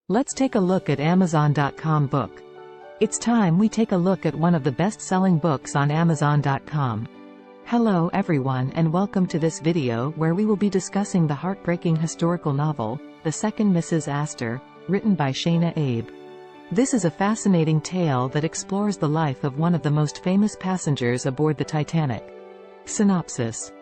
Let's take a look at Amazon.com book. It's time we take a look at one of the best-selling books on Amazon.com. Hello everyone and welcome to this video where we will be discussing the heartbreaking historical novel, The Second Mrs. Astor, written by Shana Abe. This is a fascinating tale that explores the life of one of the most famous passengers aboard the Titanic. Synopsis.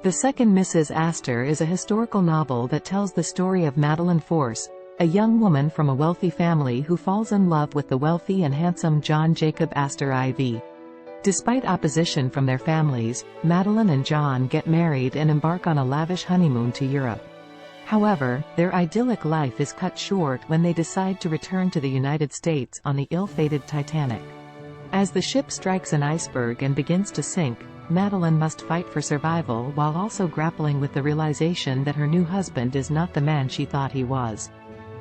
The Second Mrs. Astor is a historical novel that tells the story of Madeleine Force, a young woman from a wealthy family who falls in love with the wealthy and handsome John Jacob Astor IV. Despite opposition from their families, Madeleine and John get married and embark on a lavish honeymoon to Europe. However, their idyllic life is cut short when they decide to return to the United States on the ill-fated Titanic. As the ship strikes an iceberg and begins to sink, Madeleine must fight for survival while also grappling with the realization that her new husband is not the man she thought he was.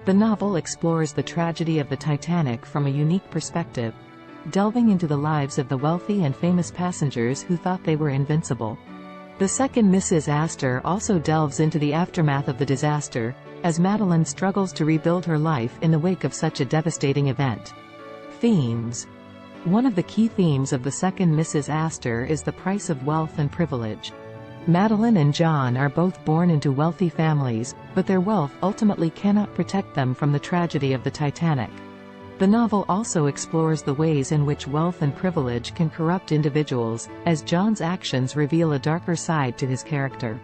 The novel explores the tragedy of the Titanic from a unique perspective, delving into the lives of the wealthy and famous passengers who thought they were invincible. The Second Mrs. Astor also delves into the aftermath of the disaster, as Madeleine struggles to rebuild her life in the wake of such a devastating event. Themes. One of the key themes of The Second Mrs. Astor is the price of wealth and privilege. Madeleine and John are both born into wealthy families, but their wealth ultimately cannot protect them from the tragedy of the Titanic. The novel also explores the ways in which wealth and privilege can corrupt individuals, as John's actions reveal a darker side to his character.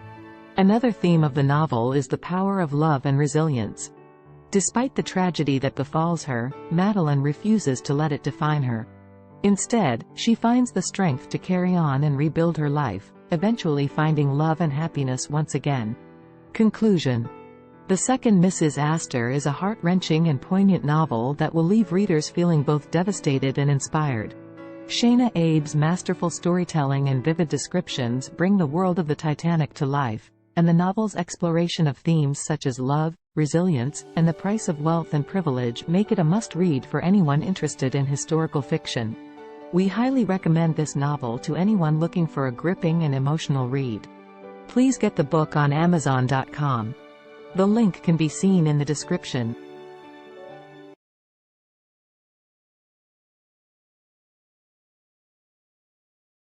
Another theme of the novel is the power of love and resilience. Despite the tragedy that befalls her, Madeleine refuses to let it define her. Instead, she finds the strength to carry on and rebuild her life, eventually finding love and happiness once again. Conclusion. The Second Mrs. Astor is a heart-wrenching and poignant novel that will leave readers feeling both devastated and inspired. Shana Abe's masterful storytelling and vivid descriptions bring the world of the Titanic to life, and the novel's exploration of themes such as love, resilience, and the price of wealth and privilege make it a must-read for anyone interested in historical fiction. We highly recommend this novel to anyone looking for a gripping and emotional read. Please get the book on Amazon.com. The link can be seen in the description.